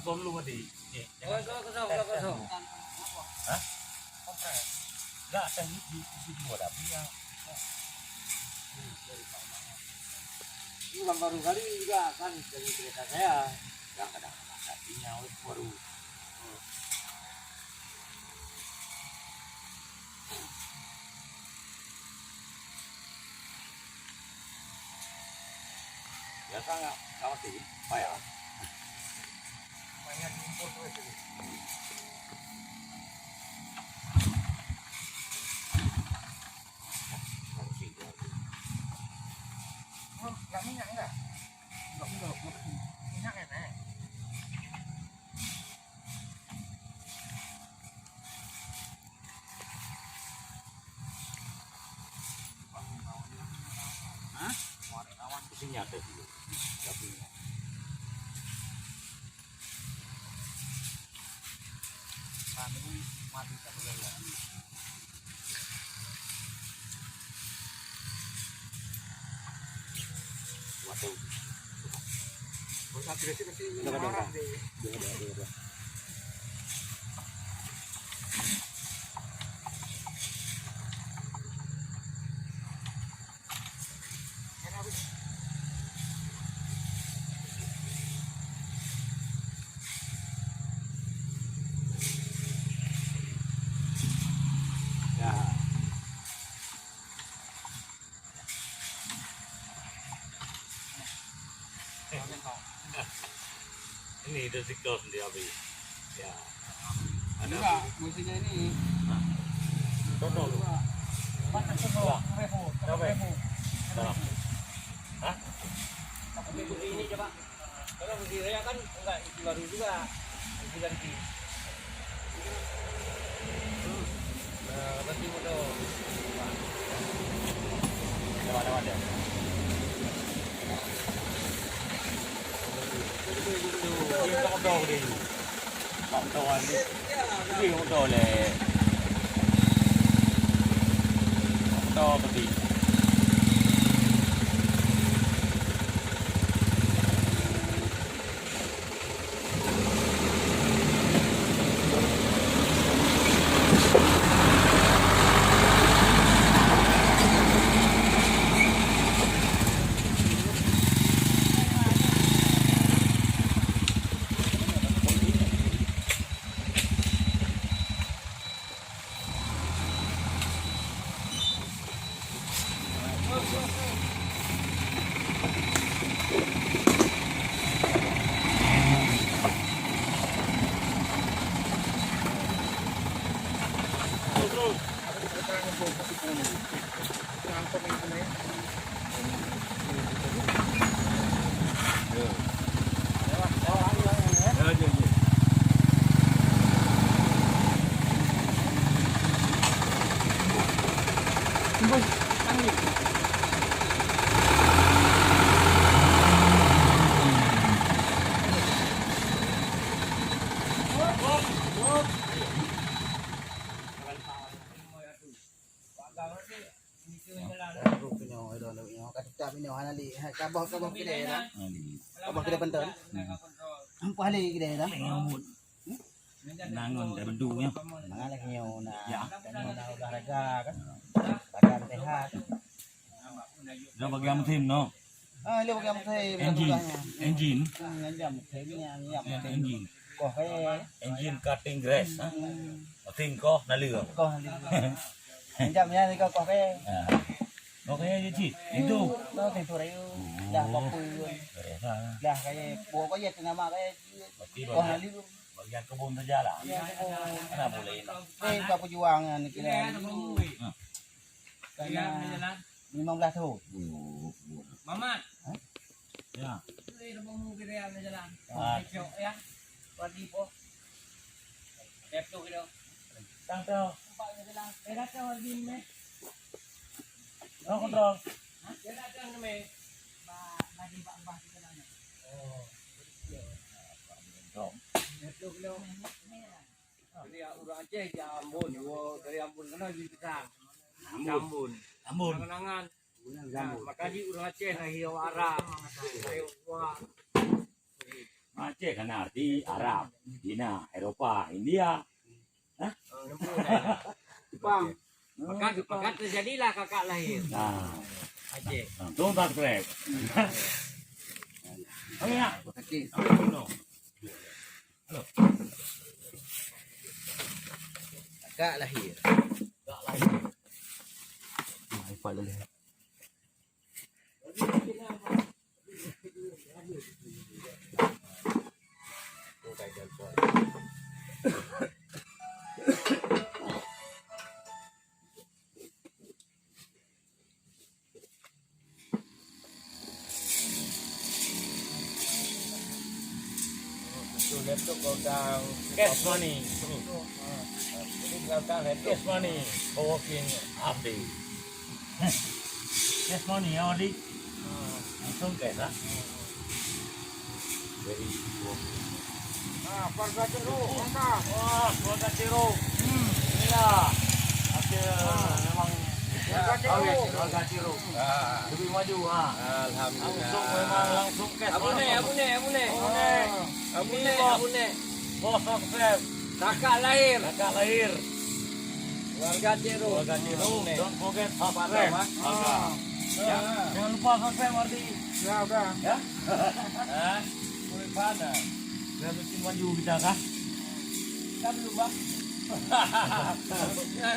Kosong lu tadi. Kosong. Hah? Enggak, teknik di dua tapi ya. Ini bang baru kali juga kan dari cerita saya. Enggak kadang-kadang tadinya baru. Biasa nggak kawas sih, apa ya? Banyak impor tuh itu. Nggak minyak enggak? Enggak minyak enak. Hah? Awan kesini ada dulu. Tapi Kami mati saja. waktu Bos agresi pasti Udah, marah udah. deh. ya ini detikal sendiri habis. Ya. Ada Enggak, musiknya ini. Contoh lu. Pakai semua, revo, revo. Dalam. Hah? Tapi begini coba. Kalau begini ya kan enggak isi baru juga. Isi ganti. Nah, ganti motor. Lewat ya. Ini contoh dia. Contoh ini. Ini contoh le. Contoh tadi. Kabah gede dah. Kabah gede penton. Empat hari gede dah. Nangon dari bentuknya. Mana lagi nyawa na. Ya. Kan olahraga kan. Badan sehat. Udah bagi am tim no. Ah, lihat bagaimana saya Engine. Engine. Ngajam tehnya ngajam. Engine. Kok kayak Engine cutting grass. Tim ko na lửa. kok ngajam ya ni kok kayak. Oke aja sih. Itu. Nó thì tôi đấy dah waktu Resa. dah kayak buah kayak nama kayak Berarti kok hari bagian kebun saja lah. ya Mana boleh. Pak perjuangan kira karena 15 tahun. Mamat. Ya. Ini rumah mu kira na jalan. Ah. Ya. Padi po. Depto kilo. Tangkal. Pak na jalan. Era ka din me. No kontrol. Ha? Era ka na me. Ba lagi ba ba kita na. Oh. Depto kilo. Jadi urang Aceh di Ambon, dari Ambon kana di Pisang. Ambon. Ambon. Kenangan. Nah, makanya urang Aceh na hiyo ara. Hiyo wa. Aceh kan arti Arab, Cina, Eropa, India. Jepang. Maka terjadilah kakak lahir. Nah, Aceh. langsung tak krek. Oke ya. Kakak lahir. Laptop kau dah Cash money. ini kau dah laptop. Cash money. Co-working update. Cash money ya, Odi. Langsung cash lah. Very good. Ah, keluarga jeruk, mantap. Wah, keluarga jeruk. Inilah hasil memang keluarga jeruk. Lebih maju ha. Langsung memang langsung cash. Abune. Bos subscribe. Kakak lahir. Kakak lahir. Keluarga jeruk. Keluarga jeruk. Don't forget subscribe. Ya, jangan lupa subscribe Mardi. Ya udah. Ya. Boleh pada. Biar mesti maju kita kah? Kita belum bang.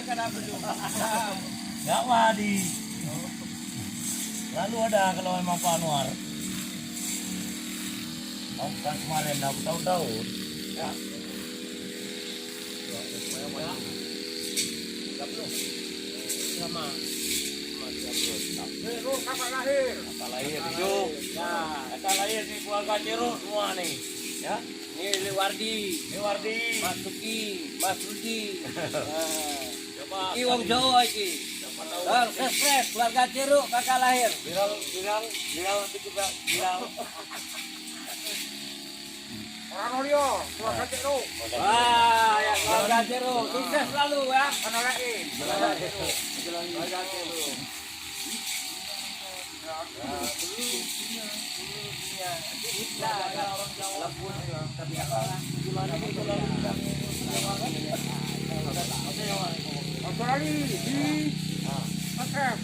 Kenapa belum? Enggak Wadi. Lalu ada kalau memang Pak Anwar. Oh, kan kemarin dah tahun-tahun. Ya. Sama. Jeruk kakak lahir. Kakak lahir hidup. Nah, kakak lahir nih keluarga jeruk semua nih. Ya. Ini Wardi. Ini Wardi. Mas Suki, Mas Rudi. Coba Iki wong Jawa iki. Subscribe keluarga jeruk kakak lahir. viral nanti juga viral. Orang Olio, keluarga jeruk. Wah, ya keluarga jeruk. Sukses selalu ya. Kenalain. Keluarga jeruk. Keluarga jeruk. Kita ada orang Jawa. Lagi di subscribe.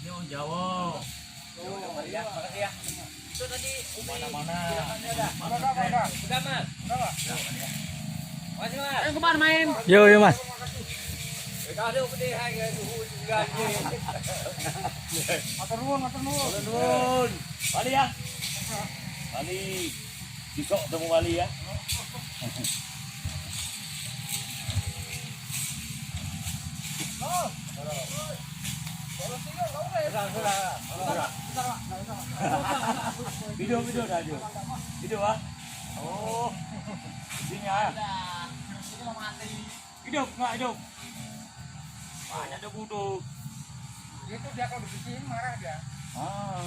Ini orang Jawa. Makasih ya. Itu tadi Mana-mana. Udah mas. Makasih mas. Ayo kemana main? Yo Mas. Kado pedih harga suhu juga. Matur nuwun. Wali ya. Wali. Besok temu Wali ya. Video dah Jo. Video ah. Oh. Isinya. Hidup enggak hidup? Banyak ada buduk. Itu dia kalau bikin marah dia. Ah.